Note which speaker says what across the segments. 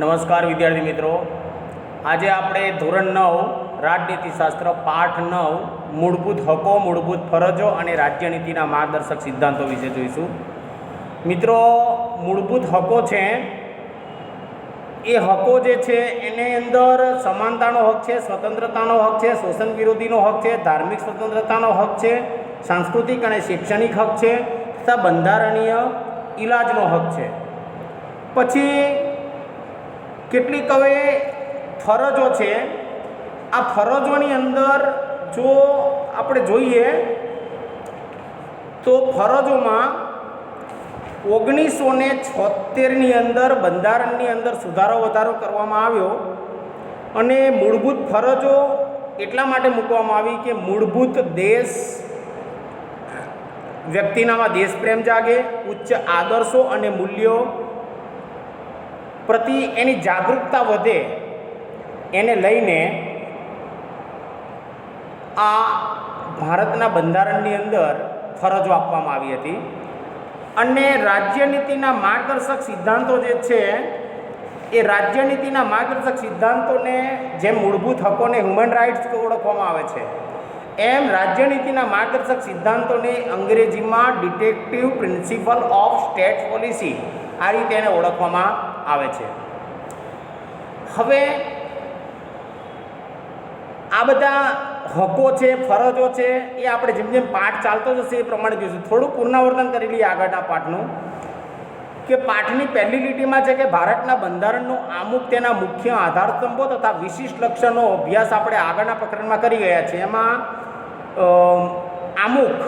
Speaker 1: નમસ્કાર વિદ્યાર્થી મિત્રો, આજે આપણે ધોરણ 9 રાજનીતિશાસ્ત્ર પાઠ 9 મૂળભૂત હકો, મૂળભૂત ફરજો અને રાજ્યનીતિના માર્ગદર્શક સિદ્ધાંતો વિશે જોઈશું. મિત્રો, મૂળભૂત હકો છે એ હકો જે છે એની અંદર સમાનતાનો હક છે, સ્વતંત્રતાનો હક છે, શોષણ વિરોધીનો હક છે, ધાર્મિક સ્વતંત્રતાનો હક છે, સાંસ્કૃતિક અને શૈક્ષણિક હક છે તથા બંધારણીય ઇલાજનો હક છે. પછી કેટલીક હવે ફરજો છે. આ ફરજોની અંદર જો આપણે જોઈએ તો ફરજોમાં 1976ની અંદર બંધારણની અંદર સુધારો વધારો કરવામાં આવ્યો અને મૂળભૂત ફરજો એટલા માટે મૂકવામાં આવી કે મૂળભૂત દેશ વ્યક્તિનામાં દેશપ્રેમ જાગે, ઉચ્ચ આદર્શો અને મૂલ્યો પ્રતિ એની જાગૃતતા વધે, એને લઈને આ ભારતના બંધારણની અંદર ફરજો આપવામાં આવી હતી. અને રાજ્યનીતિના માર્ગદર્શક સિદ્ધાંતો જે છે એ રાજ્યનીતિના માર્ગદર્શક સિદ્ધાંતોને જેમ મૂળભૂત હકોને હ્યુમન રાઇટ્સ ઓળખવામાં આવે છે, એમ રાજ્યનીતિના માર્ગદર્શક સિદ્ધાંતોને અંગ્રેજીમાં detective principal of state policy આ રીતે એને ઓળખવામાં આવે છે. હવે આ બધા હકો છે, ફરજો છે, એ આપણે જેમ જેમ પાઠ ચાલતો જશે એ પ્રમાણે જોઈશું. થોડું પુનરાવર્તન કરી લઈએ આગળના પાઠનું, કે પાઠની પહેલી લીટીમાં છે કે ભારતના બંધારણનું આમુખ, તેના મુખ્ય આધારસ્તંભો તથા વિશિષ્ટ લક્ષણો અભ્યાસ આપણે આગળના પ્રકરણમાં કરી ગયા છે. એમાં આમુખ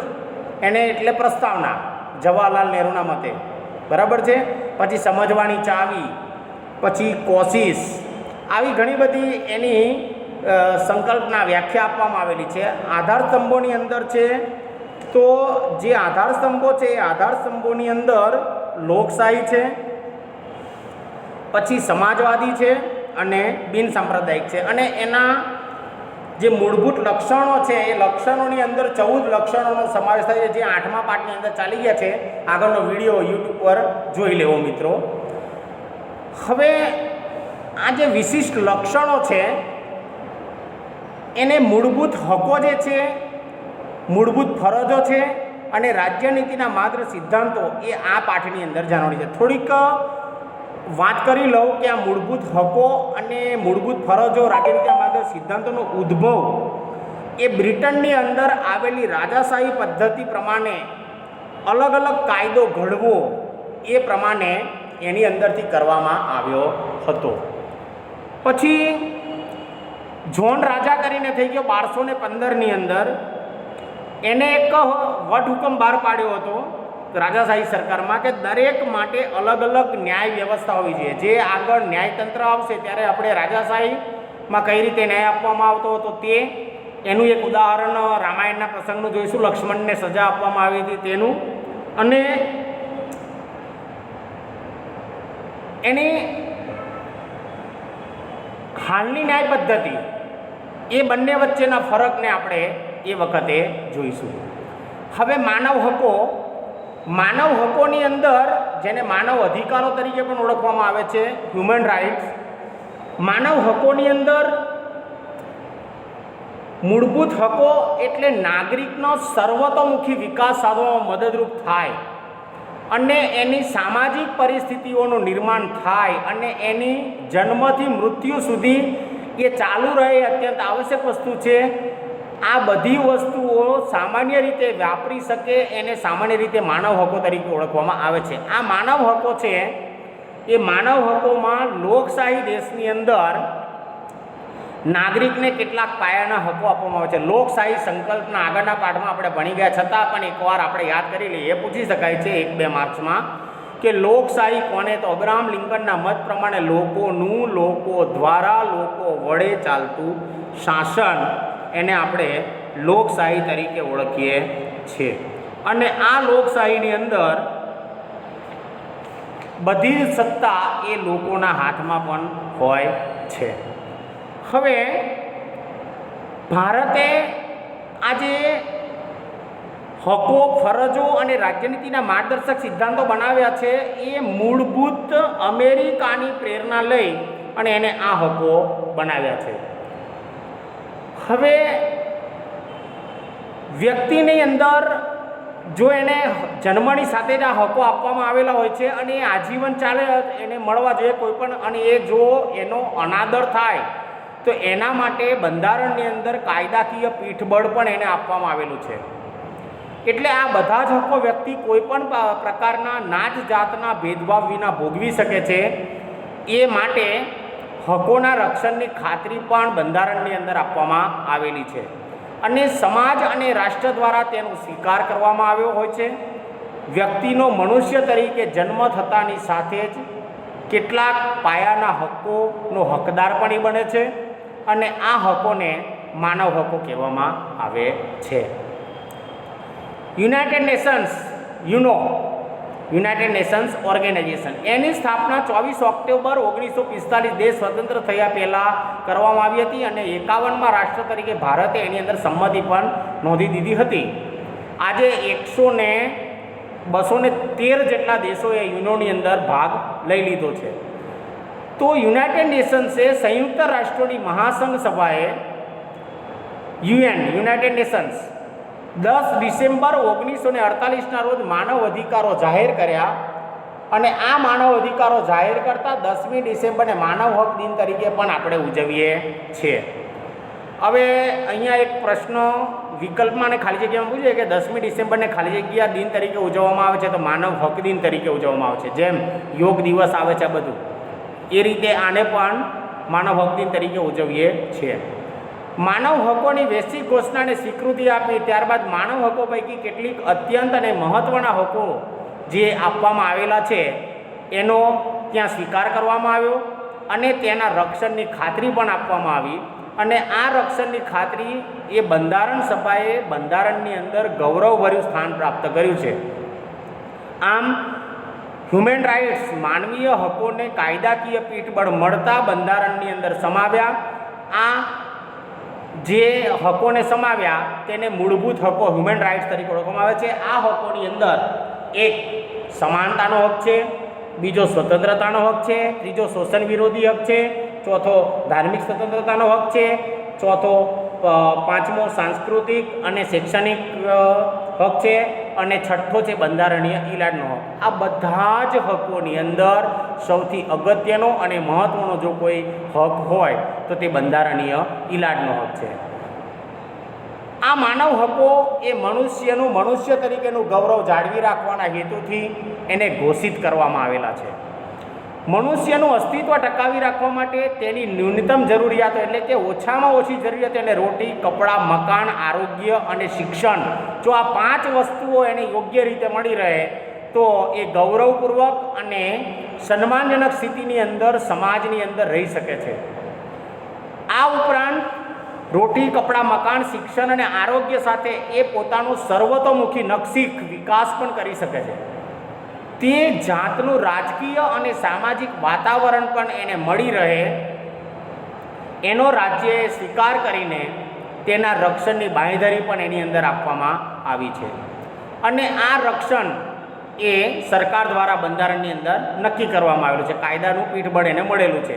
Speaker 1: એને એટલે પ્રસ્તાવના, જવાહરલાલ નહેરુના મતે, બરાબર છે. પછી સમજવાની ચાવી, પછી કોશિશ, આવી ઘણી બધી એની સંકલ્પના વ્યાખ્યા આપવામાં આવેલી છે. આધારસ્તંભોની અંદર છે તો જે આધારસ્તંભો છે એ આધારસ્તંભોની અંદર લોકશાહી છે, પછી સમાજવાદી છે અને બિન સાંપ્રદાયિક છે. અને એના જે મૂળભૂત લક્ષણો છે એ લક્ષણોની અંદર 14 લક્ષણોનો સમાવેશ થાય છે, જે 8મા પાઠની અંદર ચાલી ગયા છે. આગળનો વિડીયો યુટ્યુબ પર જોઈ લેવો મિત્રો. હવે આ જે વિશિષ્ટ લક્ષણો છે એને મૂળભૂત હકો જે છે, મૂળભૂત ફરજો છે અને રાજ્યનીતિના માત્ર સિદ્ધાંતો એ આ પાઠની અંદર જાણવાની છે. થોડીક વાત કરી લઉં કે આ મૂળભૂત હકો અને મૂળભૂત ફરજો, રાજ્યનીતિના માત્ર સિદ્ધાંતોનો ઉદ્ભવ એ બ્રિટનની અંદર આવેલી રાજાશાહી પદ્ધતિ પ્રમાણે અલગ અલગ કાયદો ઘડવો એ પ્રમાણે એની અંદરથી કરવામાં આવ્યો હતો. પછી જોન રાજા કરીને થઈ ગયો 1215ની અંદર, એને એક વટહુકમ બહાર પાડ્યો હતો રાજાશાહી સરકારમાં કે દરેક માટે અલગ અલગ ન્યાય વ્યવસ્થા હોવી જોઈએ. જે આગળ ન્યાયતંત્ર આવશે ત્યારે આપણે રાજાશાહીમાં કઈ રીતે ન્યાય આપવામાં આવતો હતો તે એનું એક ઉદાહરણ રામાયણના પ્રસંગનું જોઈશું. લક્ષ્મણને સજા આપવામાં આવી હતી તેનું, અને એની હાલની ન્યાય પદ્ધતિ એ બંને વચ્ચેના ફરકને આપણે એ વખતે જોઈશું. હવે માનવ હકોની અંદર જેને માનવ અધિકારો તરીકે પણ ઓળખવામાં આવે છે, હ્યુમન રાઇટ્સ, માનવ હકોની અંદર મૂળભૂત હકો એટલે નાગરિકનો સર્વતોમુખી વિકાસ સાધવામાં મદદરૂપ થાય અને એની સામાજિક પરિસ્થિતિઓનું નિર્માણ થાય અને એની જન્મથી મૃત્યુ સુધી એ ચાલુ રહે એ અત્યંત આવશ્યક વસ્તુ છે. આ બધી વસ્તુઓ સામાન્ય રીતે વાપરી શકે એને સામાન્ય રીતે માનવ હકો તરીકે ઓળખવામાં આવે છે. આ માનવ હકો છે એ માનવ હકોમાં લોકશાહી દેશની અંદર નાગરિકને કેટલાક પાયાના હકો આપવામાં આવે છે. લોકશાહી સંકલ્પના આગળના પાઠમાં આપણે ભણી ગયા, છતાં પણ એકવાર આપણે યાદ કરી લઈએ. પૂછી શકાય છે 1-2 માર્ક્સમાં કે લોકશાહી કોને? તો અબ્રાહમ લિંકનના મત પ્રમાણે લોકોનું, લોકો દ્વારા, લોકો વડે ચાલતું શાસન, એને આપણે લોકશાહી તરીકે ઓળખીએ છીએ. અને આ લોકશાહીની અંદર બધી જ સત્તા એ લોકોના હાથમાં પણ હોય છે. હવે ભારતે આજે હકો, ફરજો અને રાજ્યનીતિના માર્ગદર્શક સિદ્ધાંતો બનાવ્યા છે એ મૂળભૂત અમેરિકાની પ્રેરણા લઈ અને એને આ હકો બનાવ્યા છે. હવે વ્યક્તિની અંદર જો એને જન્મની સાથે જ આ હકો આપવામાં આવેલા હોય છે અને એ આજીવન ચાલે એને મળવા જોઈએ કોઈ પણ, અને એ જો એનો અનાદર થાય તો એના માટે બંધારણની અંદર કાયદાકીય પીઠબળ પણ એને આપવામાં આવેલું છે. એટલે આ બધા જ હકો વ્યક્તિ કોઈ પણ પ્રકારના નાત જાતના ભેદભાવ વિના ભોગવી શકે છે. એ માટે હકોના રક્ષણની ખાતરી પણ બંધારણની અંદર આપવામાં આવેલી છે અને સમાજ અને રાષ્ટ્ર દ્વારા તેનો સ્વીકાર કરવામાં આવ્યો હોય છે. વ્યક્તિનો મનુષ્ય તરીકે જન્મ થતાની સાથે જ કેટલાક પાયાના હકોનો હકદાર પણ એ બને છે અને આ હકોને માનવ હકો કહેવામાં આવે છે. યુનાઇટેડ નેશન્સ ઓર્ગેનાઇઝેશન, એની સ્થાપના 24 ઓક્ટોબર 1945 દેશ સ્વતંત્ર થયા પહેલાં કરવામાં આવી હતી અને 51માં રાષ્ટ્ર તરીકે ભારતે એની અંદર સંમતિ પણ નોંધી દીધી હતી. આજે 213 જેટલા દેશોએ યુનોની અંદર ભાગ લઈ લીધો છે. તો યુનાઇટેડ નેશન્સે સંયુક્ત રાષ્ટ્રોની મહાસંઘ સભાએ યુનાઇટેડ નેશન્સ 10 ડિસેમ્બર 1948ના રોજ માનવ અધિકારો જાહેર કર્યા અને આ માનવ અધિકારો જાહેર કરતાં 10મી ડિસેમ્બરને માનવ હક દિન તરીકે પણ આપણે ઉજવીએ છીએ. હવે અહીંયા એક પ્રશ્ન વિકલ્પમાં અને ખાલી જગ્યામાં પૂછે કે 10મી ડિસેમ્બરને ખાલી જગ્યા દિન તરીકે ઉજવવામાં આવે છે તો માનવ હક દિન તરીકે ઉજવવામાં આવે છે. જેમ યોગ દિવસ આવે છે બધું એ રીતે આને પણ માનવ હક દિન તરીકે ઉજવીએ છીએ. માનવ હકોની વૈશ્વિક ઘોષણાને સ્વીકૃતિ આપી ત્યારબાદ માનવ હકો પૈકી કેટલીક અત્યંત અને મહત્ત્વના હકો જે આપવામાં આવેલા છે એનો ત્યાં સ્વીકાર કરવામાં આવ્યો અને તેના રક્ષણની ખાતરી પણ આપવામાં આવી અને આ રક્ષણની ખાતરી એ બંધારણ સભાએ બંધારણની અંદર ગૌરવભર્યું સ્થાન પ્રાપ્ત કર્યું છે. આમ હ્યુમન રાઇટ્સ માનવીય હકોને કાયદાકીય પીઠબળ મળતા બંધારણની અંદર સમાવ્યા. આ જે હકોને સમાવ્યા તેને મૂળભૂત હકો હ્યુમન રાઇટ્સ તરીકે ઓળખવામાં આવે છે. આ હકોની અંદર એક સમાનતાનો હક છે, બીજો સ્વતંત્રતાનો હક છે, ત્રીજો શોષણ વિરોધી હક છે, ચોથો ધાર્મિક સ્વતંત્રતાનો હક છે, ચોથો પાંચમો સાંસ્કૃતિક અને શૈક્ષણિક હક છે અને છઠ્ઠો છે બંધારણીય ઇલાજનો હક. આ બધા જ હકોની અંદર સૌથી અગત્યનો અને મહત્ત્વનો જો કોઈ હક હોય તો તે બંધારણીય ઇલાજનો હક છે. આ માનવ હકો એ મનુષ્યનું મનુષ્ય તરીકેનું ગૌરવ જાળવી રાખવાના હેતુથી એને ઘોષિત કરવામાં આવેલા છે. મનુષ્યનું અસ્તિત્વ ટકાવી રાખવા માટે તેની ન્યૂનતમ જરૂરિયાતો એટલે કે ઓછામાં ઓછી જરૂરિયાત એને રોટી, કપડાં, મકાન, આરોગ્ય અને શિક્ષણ, જો આ 5 વસ્તુઓ એને યોગ્ય રીતે મળી રહે તો એ ગૌરવપૂર્વક અને સન્માનજનક સ્થિતિની અંદર સમાજની અંદર રહી શકે છે. આ ઉપરાંત રોટી, કપડાં, મકાન, શિક્ષણ અને આરોગ્ય સાથે એ પોતાનું સર્વતોમુખી નૈતિક વિકાસ પણ કરી શકે છે. તે જાતનું રાજકીય અને સામાજિક વાતાવરણ પણ એને મળી રહે એનો રાજ્યએ સ્વીકાર કરીને તેના રક્ષણની બાંયધરી પણ એની અંદર આપવામાં આવી છે અને આ રક્ષણ એ સરકાર દ્વારા બંધારણની અંદર નક્કી કરવામાં આવેલું છે. કાયદાનું પીઠબળ એને મળેલું છે.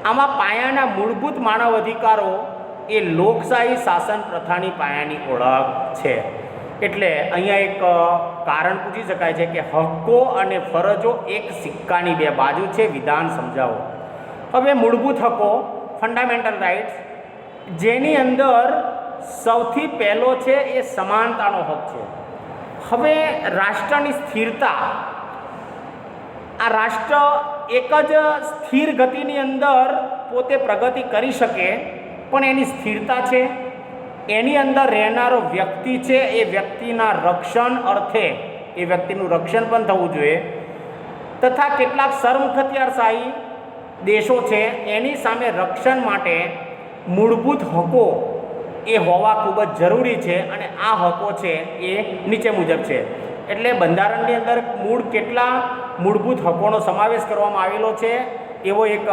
Speaker 1: આમાં પાયાના મૂળભૂત માનવ અધિકારો એ લોકશાહી શાસન પ્રથાની પાયાની ઓળખ છે. એટલે અહીંયા એક કારણ પૂછી શકાય છે કે હક્કો અને ફરજો એક સિક્કાની 2 બાજુ છે, વિધાન સમજાવો. હવે મૂળભૂત હક્કો ફંડામેન્ટલ રાઇટ્સ, જેની અંદર સૌથી પહેલો છે એ સમાનતાનો હક છે. હવે રાષ્ટ્રની સ્થિરતા, આ રાષ્ટ્ર એક જ સ્થિર ગતિની અંદર પોતે પ્રગતિ કરી શકે પણ એની સ્થિરતા છે, એની અંદર રહેનારો વ્યક્તિ છે એ વ્યક્તિના રક્ષણ અર્થે એ વ્યક્તિનું રક્ષણ પણ થવું જોઈએ તથા કેટલાક સરમુખત્યારશાહી દેશો છે એની સામે રક્ષણ માટે મૂળભૂત હકો એ હોવા ખૂબ જ જરૂરી છે અને આ હકો છે એ નીચે મુજબ છે. એટલે બંધારણની અંદર કેટલા મૂળભૂત હકોનો સમાવેશ કરવામાં આવેલો છે એવો એક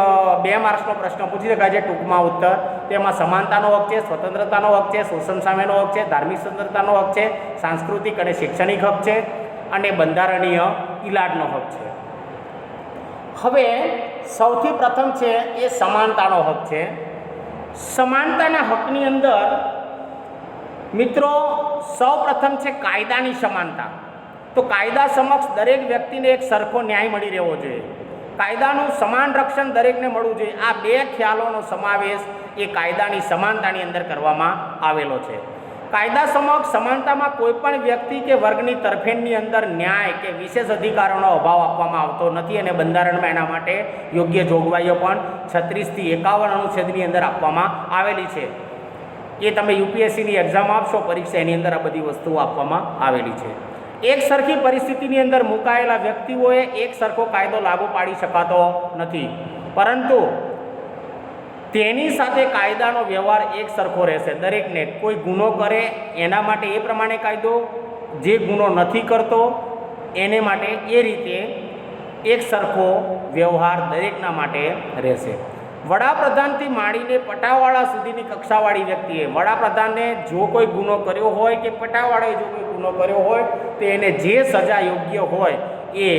Speaker 1: 2 માર્ક્સનો પ્રશ્ન પૂછી શકાય છે ટૂંકમાં ઉત્તર. તેમાં સમાનતાનો હક છે, સ્વતંત્રતાનો હક છે, શોષણ સામેનો હક છે, ધાર્મિક સ્વતંત્રતાનો હક છે, સાંસ્કૃતિક અને શૈક્ષણિક હક છે અને બંધારણીય ઇલાજનો હક છે. હવે સૌથી પ્રથમ છે એ સમાનતાનો હક છે. સમાનતાના હકની અંદર મિત્રો સૌ પ્રથમ છે કાયદાની સમાનતા. તો કાયદા સમક્ષ દરેક વ્યક્તિને એક સરખો ન્યાય મળી રહેવો જોઈએ. કાયદાનું સમાન રક્ષણ દરેકને મળવું જોઈએ. આ બે ખ્યાલોનો સમાવેશ એ કાયદાની સમાનતાની અંદર કરવામાં આવેલો છે. કાયદા સમક્ષ સમાનતામાં કોઈ પણ વ્યક્તિ કે વર્ગની તરફેણની અંદર ન્યાય કે વિશેષ અધિકારોનો અભાવ આપવામાં આવતો નથી અને બંધારણમાં એના માટે યોગ્ય જોગવાઈઓ પણ 36 થી 51 અનુચ્છેદની અંદર આપવામાં આવેલી છે. એ તમે યુપીએસસીની એક્ઝામ આપશો પરીક્ષા, એની અંદર આ બધી વસ્તુઓ આપવામાં આવેલી છે. એક સરખી પરિસ્થિતિની અંદર મુકાયેલા વ્યક્તિઓએ એક સરખો કાયદો લાગુ પાડી શકાતો નથી, પરંતુ તેની સાથે કાયદાનો વ્યવહાર એક સરખો રહેશે. દરેકને કોઈ ગુનો કરે એના માટે એ પ્રમાણે કાયદો, જે ગુનો નથી કરતો એને માટે એ રીતે એક સરખો વ્યવહાર દરેકના માટે રહેશે. વડાપ્રધાનથી માંડીને પટાવાળા સુધીની કક્ષાવાળી વ્યક્તિએ વડાપ્રધાને જો કોઈ ગુનો કર્યો હોય કે પટાવાળાએ જો કોઈ ગુનો કર્યો હોય તો એને જે સજા યોગ્ય હોય એ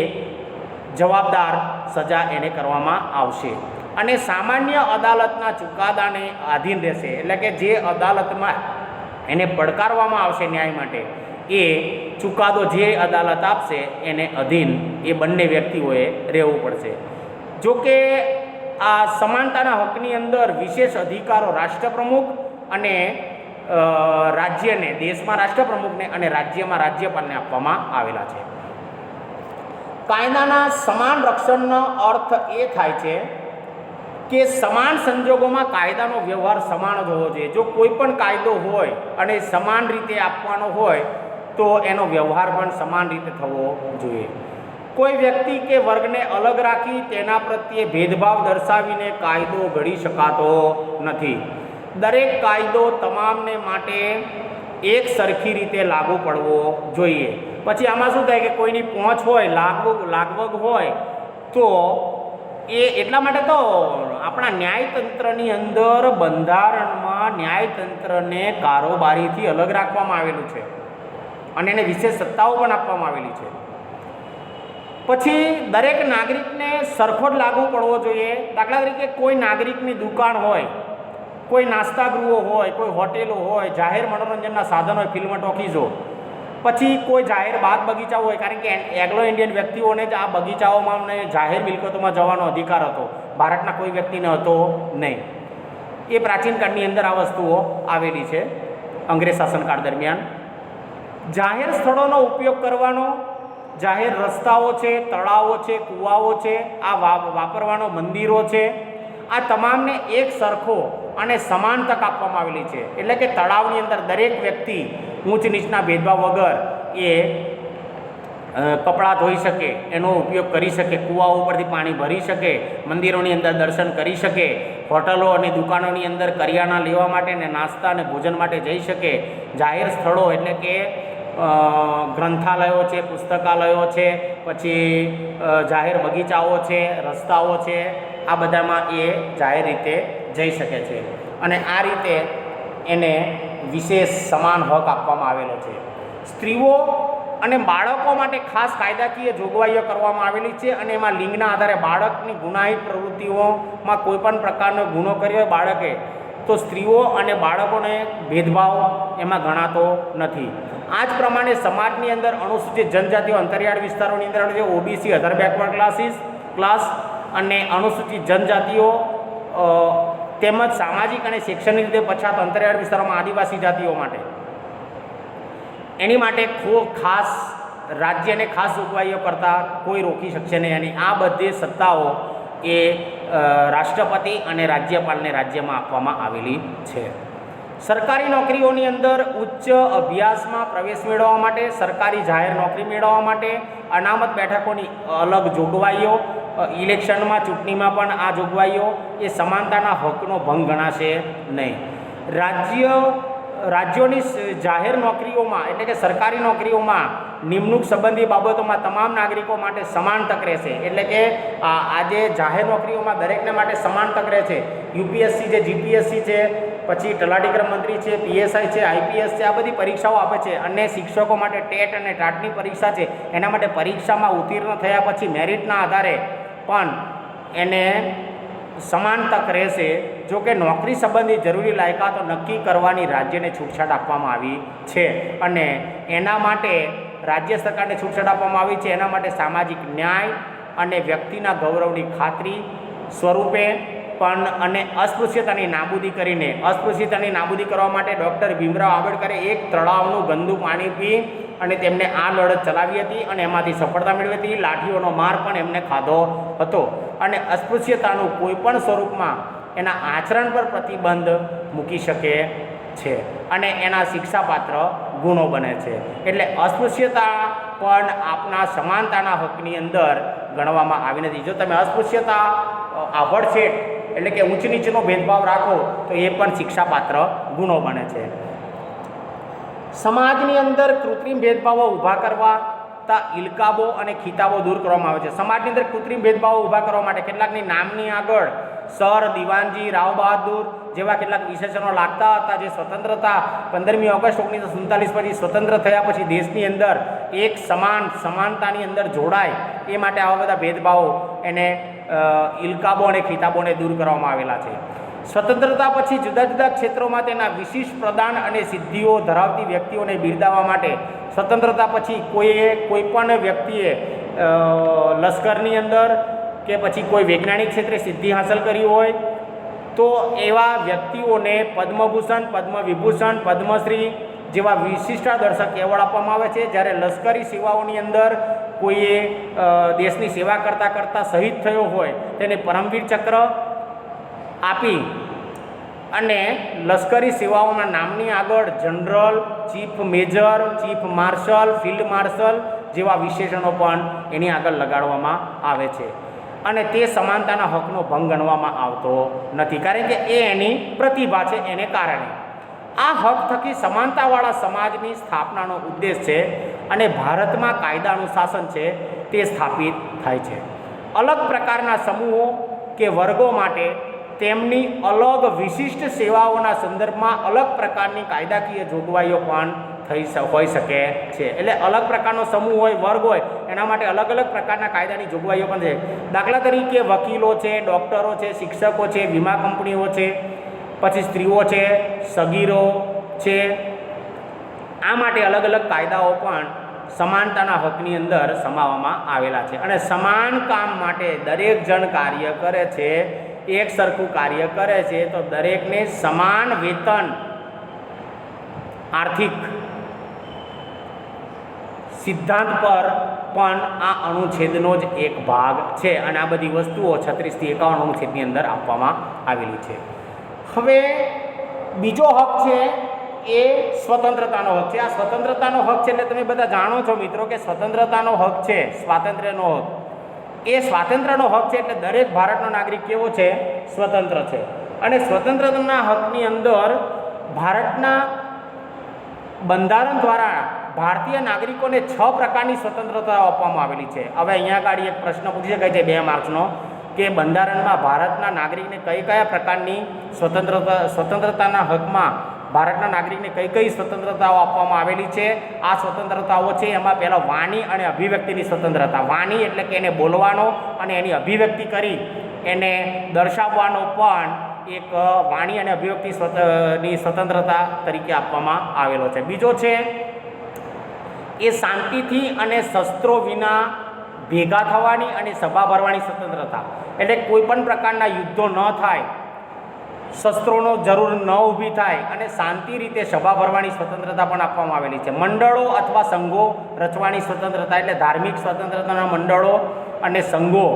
Speaker 1: જવાબદાર સજા એને કરવામાં આવશે અને સામાન્ય અદાલતના ચુકાદાને આધીન રહેશે. એટલે કે જે અદાલતમાં એને પડકારવામાં આવશે ન્યાય માટે, એ ચુકાદો જે અદાલત આપશે એને અધીન એ બંને વ્યક્તિઓએ રહેવું પડશે. જો કે આ સમાનતાના હકની અંદર વિશેષ અધિકારો રાષ્ટ્રપ્રમુખ અને રાજ્યને, દેશમાં રાષ્ટ્રપ્રમુખને અને રાજ્યમાં રાજ્યપાલને આપવામાં આવેલા છે. કાયદાના સમાન રક્ષણનો અર્થ એ થાય છે કે સમાન સંજોગોમાં કાયદાનો વ્યવહાર સમાન જ હોવો જોઈએ. જો કોઈ પણ કાયદો હોય અને સમાન રીતે આપવાનો હોય તો એનો વ્યવહાર પણ સમાન રીતે થવો જોઈએ. કોઈ વ્યક્તિ કે વર્ગને અલગ રાખી તેના પ્રત્યે ભેદભાવ દર્શાવીને કાયદો ઘડી શકાતો નથી. દરેક કાયદો તમામને માટે એક સરખી રીતે લાગુ પડવો જોઈએ. પછી આમાં શું થાય કે કોઈની પહોંચ હોય, લાગવગ હોય તો એ એટલા માટે તો આપણા ન્યાયતંત્રની અંદર બંધારણમાં ન્યાયતંત્રને કારોબારીથી અલગ રાખવામાં આવેલું છે અને એને વિશેષ સત્તાઓ પણ આપવામાં આવેલી છે. પછી દરેક નાગરિકને સરખો જ લાગુ પડવો જોઈએ. દાખલા તરીકે કોઈ નાગરિકની દુકાન હોય, કોઈ નાસ્તા ગૃહો હોય, કોઈ હોટેલો હોય, જાહેર મનોરંજનના સાધનો હોય, ફિલ્મ ટોકીઝો, પછી કોઈ જાહેર બાગ બગીચાઓ હોય, કારણ કે એંગ્લો ઇન્ડિયન વ્યક્તિઓને જ આ બગીચાઓમાં અને જાહેર મિલકતોમાં જવાનો અધિકાર હતો, ભારતના કોઈ વ્યક્તિને હતો નહીં. એ પ્રાચીન કાળની અંદર આ વસ્તુઓ આવેલી છે અંગ્રેજ શાસનકાળ દરમિયાન. જાહેર સ્થળોનો ઉપયોગ કરવાનો, જાહેર રસ્તાઓ છે, તળાવો છે, કૂવાઓ છે, આ વાપરવાનો, મંદિરો છે, આ તમામને એક સરખો અને સમાન તક આપવામાં આવેલી છે. એટલે કે તળાવની અંદર દરેક વ્યક્તિ ઊંચ નીચના ભેદભાવ વગર એ કપડાં ધોઈ શકે, એનો ઉપયોગ કરી શકે, કૂવાઓ ઉપરથી પાણી ભરી શકે, મંદિરોની અંદર દર્શન કરી શકે, હોટલો અને દુકાનોની અંદર કરિયાણા લેવા માટે ને નાસ્તા અને ભોજન માટે જઈ શકે. જાહેર સ્થળો એટલે કે ગ્રંથાલયો છે, પુસ્તકાલયો છે, પછી જાહેર બગીચાઓ છે, રસ્તાઓ છે, આ બધામાં એ જાહેર રીતે જઈ શકે છે અને આ રીતે એને વિશેષ સમાન હક આપવામાં આવેલો છે. સ્ત્રીઓ અને બાળકો માટે ખાસ કાયદાકીય જોગવાઈઓ કરવામાં આવેલી છે અને એમાં લિંગના આધારે બાળકની ગુનાહિત પ્રવૃત્તિઓમાં કોઈ પણ પ્રકારનો ગુનો કર્યો હોય બાળકે, તો સ્ત્રીઓ અને બાળકોને ભેદભાવ એમાં ગણાતો નથી. આ જ પ્રમાણે સમાજની અંદર અનુસૂચિત જનજાતિઓ, અંતરિયાળ વિસ્તારોની અંદર જે ઓબીસી, અધર બેકવર્ડ ક્લાસ અને અનુસૂચિત જનજાતિઓ તેમજ સામાજિક અને શૈક્ષણિક રીતે પછાત અંતરિયાળ વિસ્તારોમાં આદિવાસી જાતિઓ માટે એની માટે ખૂબ ખાસ રાજ્યને ખાસ જોગવાઈઓ કરતાં કોઈ રોકી શકશે નહીં. અને આ બધી સત્તાઓ એ રાષ્ટ્રપતિ અને રાજ્યપાલને રાજ્યમાં આપવામાં આવેલી છે. સરકારી નોકરીઓની અંદર ઉચ્ચ અભ્યાસમાં પ્રવેશ મેળવવા માટે, સરકારી જાહેર નોકરી મેળવવા માટે અનામત બેઠકોની અલગ જોગવાઈઓ, ઇલેક્શનમાં, ચૂંટણીમાં પણ આ જોગવાઈઓ એ સમાનતાના હકનો ભંગ ગણાશે નહીં. રાજ્યોની જાહેર નોકરીઓમાં એટલે કે સરકારી નોકરીઓમાં નિમણૂક સંબંધી બાબતોમાં તમામ નાગરિકો માટે સમાન તક રહેશે. એટલે કે આજે જાહેર નોકરીઓમાં દરેકને માટે સમાન તક રહે છે. યુપીએસસી છે, જીપીએસસી છે, પછી તલાટી ક્રમ મંત્રી છે, પીએસઆઈ છે, આઈપીએસ છે, આ બધી પરીક્ષાઓ આપે છે. અને શિક્ષકો માટે ટેટ અને ટાટની પરીક્ષા છે. એના માટે પરીક્ષામાં ઉત્તીર્ણ થયા પછી મેરિટના આધારે પણ એને સમાન તક રહેશે. જો કે નોકરી સંબંધી જરૂરી લાયકાતો નક્કી કરવાની રાજ્યને છૂટછાટ આપવામાં આવી છે અને એના માટે રાજ્ય સરકારને છૂટછાટ આપવામાં આવી છે. એના માટે સામાજિક ન્યાય અને વ્યક્તિના ગૌરવની ખાતરી સ્વરૂપે પણ અને અસ્પૃશ્યતાની નાબૂદી કરવા માટે ડૉક્ટર ભીમરાવ આંબેડકરે એક તળાવનું ગંદુ પાણી પી અને તેમને આ લડત ચલાવી હતી અને એમાંથી સફળતા મેળવી હતી. લાઠીઓનો માર પણ એમને ખાધો હતો અને અસ્પૃશ્યતાનું કોઈ પણ સ્વરૂપમાં એના આચરણ પર પ્રતિબંધ મૂકી શકે છે અને એના શિક્ષાપાત્ર ગુણો બને છે. એટલે અસ્પૃશ્યતા પણ આપના સમાનતાના હકની અંદર ગણવામાં આવી નથી. જો તમે અસ્પૃશ્યતા આભડછેટ એટલે કે ઊંચ નીચનો ભેદભાવ રાખો તો એ પણ શિક્ષાપાત્ર ગુણો બને છે. સમાજની અંદર કૃત્રિમ ભેદભાવો ઊભા કરવા ઇલકાબો અને ખિતાબો દૂર કરવામાં આવે છે. સમાજની અંદર કૃત્રિમ ભેદભાવો ઊભા કરવા માટે કેટલાકની નામની આગળ સર, દિવાનજી, રાવ બહાદુર જેવા કેટલાક વિશેષણો લાગતા હતા. જે સ્વતંત્રતા 15મી ઓગસ્ટ 1947 પછી સ્વતંત્ર થયા પછી દેશની અંદર એક સમાનતાની અંદર જોડાય એ માટે આવા બધા ભેદભાવો એને ઇલકાબો અને ખિતાબોને દૂર કરવામાં આવેલા છે. સ્વતંત્રતા પછી જુદા જુદા ક્ષેત્રોમાં તેના વિશિષ્ટ પ્રદાન અને સિદ્ધિઓ ધરાવતી વ્યક્તિઓને બિરદાવવા માટે સ્વતંત્રતા પછી કોઈ પણ વ્યક્તિએ લશ્કરની અંદર કે પછી કોઈ વૈજ્ઞાનિક ક્ષેત્રે સિદ્ધિ હાંસલ કરી હોય તો એવા વ્યક્તિઓને પદ્મભૂષણ, પદ્મવિભૂષણ, પદ્મશ્રી જેવા વિશિષ્ટાદર્શક એવોર્ડ આપવામાં આવે છે. જ્યારે લશ્કરી સેવાઓની અંદર કોઈએ દેશની સેવા કરતાં શહીદ થયો હોય તેને પરમવીર ચક્ર આપી અને લશ્કરી સેવાઓના નામની આગળ general, chief major, chief marshal, field marshal જેવા વિશેષણો પણ એની આગળ લગાડવામાં આવે છે અને તે સમાનતાના હકનો ભંગ ગણવામાં આવતો નથી, કારણ કે એ એની પ્રતિભા છે. એને કારણે આ હક થકી સમાનતાવાળા સમાજની સ્થાપનાનો ઉદ્દેશ છે અને ભારતમાં કાયદાનું શાસન છે તે સ્થાપિત થાય છે. અલગ પ્રકારના સમૂહો કે વર્ગો માટે તેમની અલગ વિશિષ્ટ સેવાઓના સંદર્ભમાં અલગ પ્રકારની કાયદાકીય જોગવાઈઓ પણ હોઈ શકે છે. એટલે અલગ પ્રકારનો સમૂહ હોય, વર્ગ હોય, એના માટે અલગ અલગ પ્રકારના કાયદાની જોગવાઈઓ પણ છે. દાખલા તરીકે વકીલો છે, ડૉક્ટરો છે, શિક્ષકો છે, વીમા કંપનીઓ છે, પછી સ્ત્રીઓ છે, સગીરો છે. આ માટે અલગ અલગ કાયદાઓ પણ સમાનતાના હકની અંદર સમાવવામાં આવેલા છે. અને સમાન કામ માટે દરેક જણ કાર્ય કરે છે, એક સરખું કાર્ય કરે છે તો દરેકને સમાન વેતન આર્થિક સિદ્ધાંત પર પણ આ અનુચ્છેદનો જ એક ભાગ છે અને આ બધી વસ્તુઓ 36 થી 51 અનુચ્છેદની અંદર આપવામાં આવેલી છે. હવે બીજો હક છે એ સ્વતંત્રતાનો હક છે. આ સ્વતંત્રતાનો હક છે એટલે તમે બધા જાણો છો મિત્રો કે સ્વતંત્રતાનો હક છે, સ્વાતંત્ર્યનો હક. એ સ્વાતંત્ર્યનો હક છે એટલે દરેક ભારતનો નાગરિક કેવો છે? સ્વતંત્ર છે. અને સ્વતંત્રતાના હકની અંદર ભારતના બંધારણ દ્વારા ભારતીય નાગરિકોને 6 પ્રકારની સ્વતંત્રતાઓ આપવામાં આવેલી છે. હવે અહીંયા આગળ એક પ્રશ્ન પૂછી શકાય છે 2 માર્ક્સનો કે બંધારણમાં ભારતના નાગરિકને કયા પ્રકારની સ્વતંત્રતાના હકમાં ભારતના નાગરિકને કઈ સ્વતંત્રતાઓ આપવામાં આવેલી છે. આ સ્વતંત્રતાઓ છે એમાં પહેલાં વાણી અને અભિવ્યક્તિની સ્વતંત્રતા. વાણી એટલે કે એને બોલવાનો અને એની અભિવ્યક્તિ કરી એને દર્શાવવાનો પણ એક વાણી અને અભિવ્યક્તિની સ્વતંત્રતા તરીકે આપવામાં આવેલો છે. બીજો છે એ શાંતિથી અને શસ્ત્રો વિના ભેગા થવાની અને સભા ભરવાની સ્વતંત્રતા. એટલે કોઈ પણ પ્રકારના યુદ્ધો ન થાય, શસ્ત્રોનો જરૂર ન ઊભી થાય અને શાંતિ રીતે સભા ભરવાની સ્વતંત્રતા પણ આપવામાં આવેલી છે. મંડળો અથવા સંઘો રચવાની સ્વતંત્રતા એટલે ધાર્મિક સ્વતંત્રતાના મંડળો અને સંઘો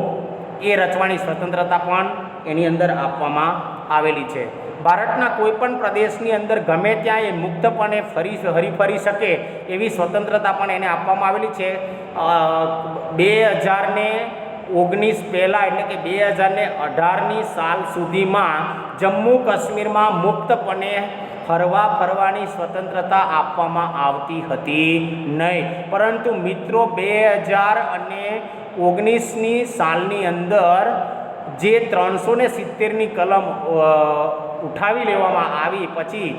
Speaker 1: એ રચવાની સ્વતંત્રતા પણ એની અંદર આપવામાં આવેલી છે. ભારતના કોઈ પણ પ્રદેશની અંદર ગમે ત્યાં એ મુક્તપણે હરીફરી શકે એવી સ્વતંત્રતા પણ એને આપવામાં આવેલી છે. 2019 પહેલાં એટલે કે 2018ની સાલ સુધીમાં જમ્મુ કાશ્મીરમાં મુક્તપણે હરવા ફરવાની સ્વતંત્રતા આપવામાં આવતી હતી નહીં, પરંતુ મિત્રો 2019ની સાલની અંદર જે 370ની કલમ ઉઠાવી લેવામાં આવી પછી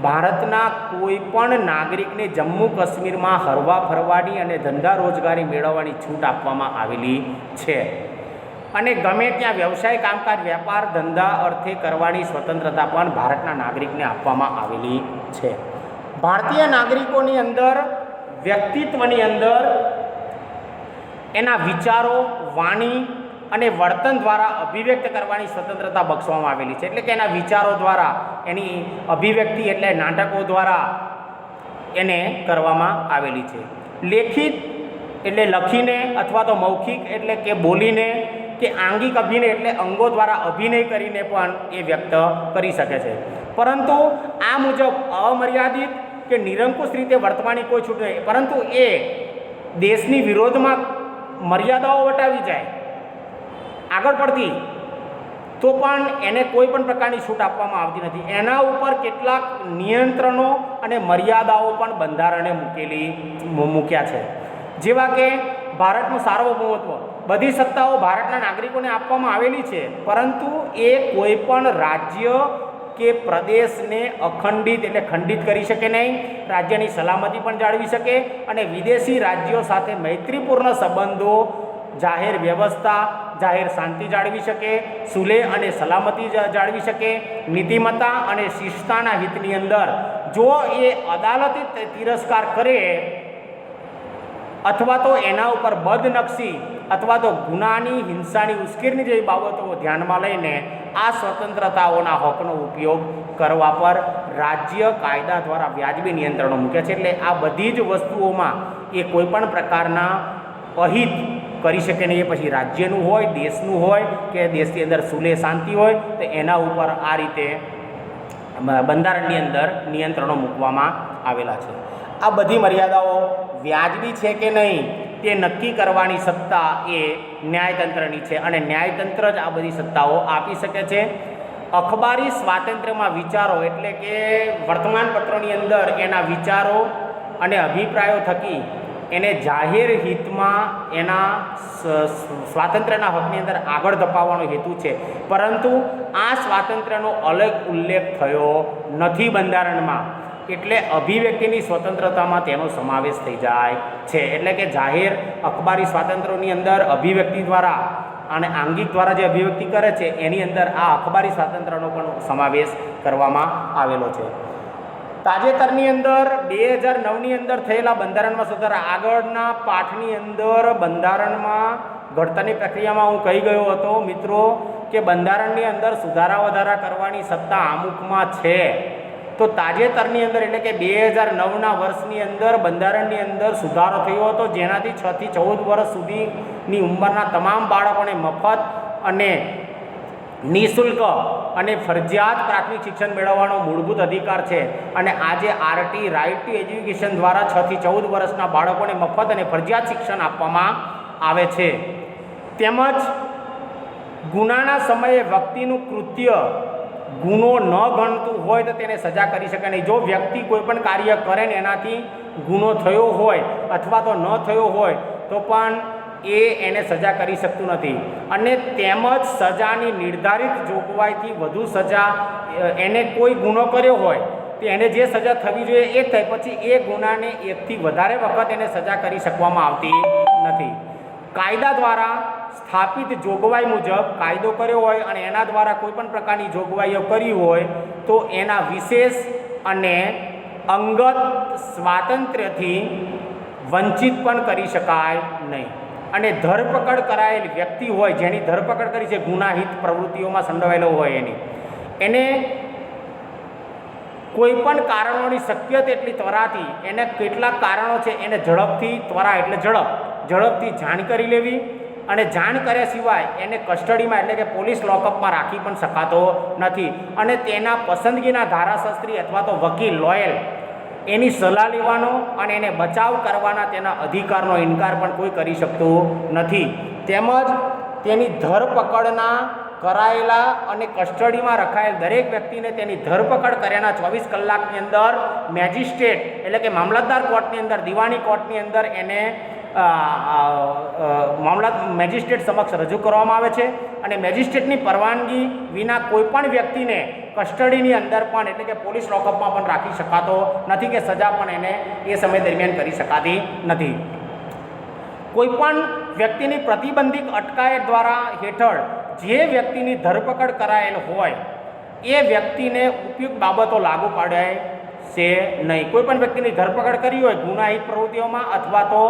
Speaker 1: ભારતના કોઈ પણ નાગરિકને જમ્મુ કાશ્મીરમાં હરવા ફરવાની અને ધંધા રોજગારી મેળવવાની છૂટ આપવામાં આવેલી છે. અને ગમે ત્યાં વ્યવસાય કામકાજ વેપાર ધંધા અર્થે કરવાની સ્વતંત્રતા પણ ભારતના નાગરિકને આપવામાં આવેલી છે. ભારતીય નાગરિકોની અંદર વ્યક્તિત્વની અંદર એના વિચારો, વાણી અને વર્તન દ્વારા અભિવ્યક્ત કરવાની સ્વતંત્રતા બક્ષવામાં આવેલી છે. એટલે કે એના વિચારો દ્વારા, એની અભિવ્યક્તિ એટલે નાટકો દ્વારા એને કરવામાં આવેલી છે. લેખિત એટલે લખીને, અથવા તો મૌખિક એટલે કે બોલીને, કે આંગિક અભિનય એટલે અંગો દ્વારા અભિનય કરીને પણ એ વ્યક્ત કરી શકે છે. પરંતુ આ મુજબ અમર્યાદિત કે નિરંકુશ રીતે વર્તવાની કોઈ છૂટ નહીં, પરંતુ એ દેશની વિરોધમાં મર્યાદાઓ વટાવી જાય આગળ પડતી, તો પણ એને કોઈ પણ પ્રકારની છૂટ આપવામાં આવતી નથી. એના ઉપર કેટલાક નિયંત્રણો અને મર્યાદાઓ પણ બંધારણે મૂક્યા છે. જેવા કે ભારતનું સાર્વભૌમત્વ, બધી સત્તાઓ ભારતના નાગરિકોને આપવામાં આવેલી છે, પરંતુ એ કોઈ પણ રાજ્ય કે પ્રદેશને અખંડિત એટલે ખંડિત કરી શકે નહીં, રાજ્યની સલામતી પણ જાળવી શકે અને વિદેશી રાજ્યો સાથે મૈત્રીપૂર્ણ સંબંધો, જાહેર વ્યવસ્થા, જાહેર શાંતિ જાળવી શકે, સુલેહ અને સલામતી જાળવી શકે, નીતિમત્તા અને શિસ્તના હિતની અંદર જો એ અદાલતી તિરસ્કાર કરે અથવા તો એના ઉપર બદનક્ષી અથવા તો ગુનાની, હિંસાની, ઉશ્કેરણી જેવી બાબતો ધ્યાનમાં લઈને આ સ્વતંત્રતાઓના હકનો ઉપયોગ કરવા પર રાજ્ય કાયદા દ્વારા વ્યાજબી નિયંત્રણો મૂક્યા છે. એટલે આ બધી જ વસ્તુઓમાં એ કોઈપણ પ્રકારના અહિત કરી શકે નહીં. એ પછી રાજ્યનું હોય, દેશનું હોય કે દેશની અંદર સુલેહ શાંતિ હોય, તો એના ઉપર આ રીતે બંધારણની અંદર નિયંત્રણો મૂકવામાં આવેલા છે. આ બધી મર્યાદાઓ વ્યાજબી છે કે નહીં તે નક્કી કરવાની સત્તા એ ન્યાયતંત્રની છે અને ન્યાયતંત્ર જ આ બધી સત્તાઓ આપી શકે છે. અખબારી સ્વાતંત્ર્યમાં વિચારો એટલે કે વર્તમાનપત્રોની અંદર એના વિચારો અને અભિપ્રાયો થકી એને જાહેર હિતમાં એના સ્વાતંત્ર્યના હકની અંદર આગળ ધપાવવાનો હેતુ છે, પરંતુ આ સ્વાતંત્ર્યનો અલગ ઉલ્લેખ થયો નથી બંધારણમાં. એટલે અભિવ્યક્તિની સ્વતંત્રતામાં તેનો સમાવેશ થઈ જાય છે. એટલે કે જાહેર અખબારી સ્વાતંત્ર્યની અંદર અભિવ્યક્તિ દ્વારા અને આંગિક દ્વારા જે અભિવ્યક્તિ કરે છે એની અંદર આ અખબારી સ્વાતંત્ર્યનો પણ સમાવેશ કરવામાં આવેલો છે. તાજેતરની અંદર 2009ની અંદર થયેલા બંધારણમાં સુધારા, આગળના પાઠની અંદર બંધારણમાં ઘડતરની પ્રક્રિયામાં હું કહી ગયો હતો મિત્રો કે બંધારણની અંદર સુધારા વધારા કરવાની સત્તા અમુકમાં છે. તો તાજેતરની અંદર એટલે કે 2009ના વર્ષની અંદર બંધારણની અંદર સુધારો થયો હતો, જેનાથી 6 થી 14 વર્ષ સુધીની ઉંમરના તમામ બાળકોને મફત અને નિઃશુલ્ક અને ફરજિયાત પ્રાથમિક શિક્ષણ મેળવવાનો મૂળભૂત અધિકાર છે. અને આજે આરટી રાઇટ ટુ એજ્યુકેશન દ્વારા 6 થી 14 વર્ષના બાળકોને મફત અને ફરજિયાત શિક્ષણ આપવામાં આવે છે. તેમજ ગુનાના સમયે વ્યક્તિનું કૃત્ય ગુનો ન ગણતું હોય તો તેને સજા કરી શકે નહીં. જો વ્યક્તિ કોઈ પણ કાર્ય કરે ને એનાથી ગુનો થયો હોય અથવા તો ન થયો હોય તો પણ એને સજા કરી શકતું નથી. અને તેમજ સજાની નિર્ધારિત જોગવાઈથી વધુ સજા, એને કોઈ ગુનો કર્યો હોય તો એને જે સજા થવી જોઈએ એ થાય, પછી એ ગુનાને એકથી વધારે વખત એને સજા કરી શકવામાં આવતી નથી. કાયદા દ્વારા સ્થાપિત જોગવાઈ મુજબ કાયદો કર્યો હોય અને એના દ્વારા કોઈ પણ પ્રકારની જોગવાઈઓ કરી હોય તો એના વિશેષ અને અંગત સ્વાતંત્ર્યથી વંચિત પણ કરી શકાય નહીં. અને ધરપકડ કરાયેલ વ્યક્તિ હોય, જેની ધરપકડ કરી છે, ગુનાહિત પ્રવૃત્તિઓમાં સંડોવાયેલો હોય એને કોઈ પણ કારણોની શક્ય તેટલી ત્વરાથી, એને કેટલાક કારણો છે એને ઝડપથી, ત્વરા એટલે ઝડપથી જાણ કરી લેવી અને જાણ કર્યા સિવાય એને કસ્ટડીમાં એટલે કે પોલીસ લોકઅપમાં રાખી પણ શકાતો નથી. અને તેના પસંદગીના ધારાશાસ્ત્રી અથવા તો વકીલ, લોયર એની સલાહ લેવાનો અને એને બચાવ કરવાના તેના અધિકારનો ઇનકાર પણ કોઈ કરી શકતું નથી. તેમજ તેની ધરપકડના કરાયેલા અને કસ્ટડીમાં રખાયેલ દરેક વ્યક્તિને તેની ધરપકડ કર્યાના 24 કલાકની અંદર મેજિસ્ટ્રેટ એટલે કે મામલતદાર કોર્ટની અંદર, દિવાની કોર્ટની અંદર એને મેજિસ્ટ્રેટ સમક્ષ રજૂ કરવામાં આવે છે. અને મેજિસ્ટ્રેટની પરવાનગી વિના કોઈપણ વ્યક્તિને કસ્ટડીની અંદર પણ એટલે કે પોલીસ લોકઅપમાં પણ રાખી શકાતો નથી કે સજા પણ એને એ સમય દરમિયાન કરી શકાતી નથી. કોઈપણ વ્યક્તિની પ્રતિબંધિત અટકાયત દ્વારા હેઠળ જે વ્યક્તિની ધરપકડ કરાયેલ હોય એ વ્યક્તિને ઉપયુક્ત બાબતો લાગુ પડાય છે નહીં. કોઈ પણ વ્યક્તિની ધરપકડ કરી હોય ગુનાહિત પ્રવૃત્તિઓમાં અથવા તો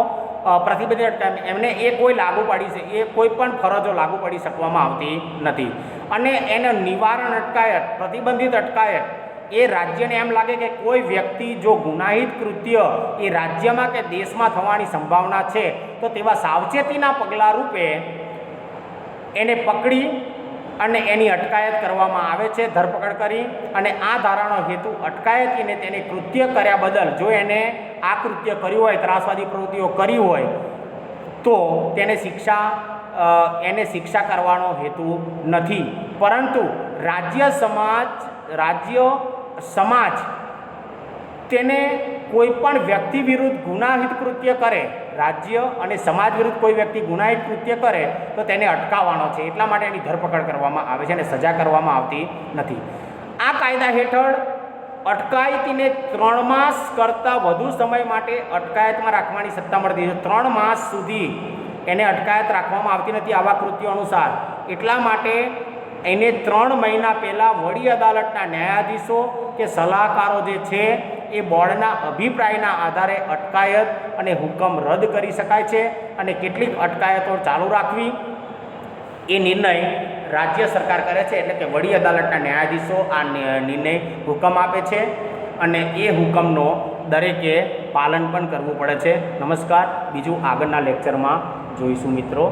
Speaker 1: પ્રતિબંધિત અટકાયત, એમને એ કોઈ લાગુ પાડી છે, એ કોઈ પણ ફરજો લાગુ પાડી શકવામાં આવતી નથી. અને એને નિવારણ અટકાયત, પ્રતિબંધિત અટકાયત એ રાજ્યને એમ લાગે કે કોઈ વ્યક્તિ જો ગુનાહિત કૃત્ય એ રાજ્યમાં કે દેશમાં થવાની સંભાવના છે તો તેવા સાવચેતીના પગલાં રૂપે એને પકડી અને એની અટકાયત કરવામાં આવે છે, ધરપકડ કરી. અને આ ધારાનો હેતુ અટકાયતીને તેને કૃત્ય કર્યા બદલ, જો એને આ કૃત્ય કર્યું હોય, ત્રાસવાદી પ્રવૃત્તિઓ કરી હોય તો તેને શિક્ષા કરવાનો હેતુ નથી. પરંતુ રાજ્ય સમાજ તેને કોઈ પણ વ્યક્તિ વિરુદ્ધ ગુનાહિત કૃત્ય કરે, રાજ્ય અને સમાજ વિરુદ્ધ કોઈ વ્યક્તિ ગુનાહિત કૃત્ય કરે તો તેને અટકાવવાનો છે. એટલા માટે એની ધરપકડ કરવામાં આવે છે અને સજા કરવામાં આવતી નથી. આ કાયદા હેઠળ અટકાયતીને 3 માસ કરતાં વધુ સમય માટે અટકાયતમાં રાખવાની સત્તા મળતી છે. 3 માસ સુધી એને અટકાયત રાખવામાં આવતી નથી આવા કૃત્યો અનુસાર. એટલા માટે એને 3 મહિના પહેલાં વડી અદાલતના ન્યાયાધીશો કે સલાહકારો જે છે એ બોર્ડના અભિપ્રાયના આધારે અટકાયત અને હુકમ રદ કરી શકાય છે. અને કેટલીક અટકાયતો ચાલુ રાખવી એ નિર્ણય રાજ્ય સરકાર કરે છે. એટલે કે વડી અદાલતના ન્યાયાધીશો આ નિર્ણય હુકમ આપે છે અને એ હુકમનો દરેકે પાલન પણ કરવું પડે છે. નમસ્કાર, બીજું આગળના લેક્ચરમાં જોઈશું મિત્રો.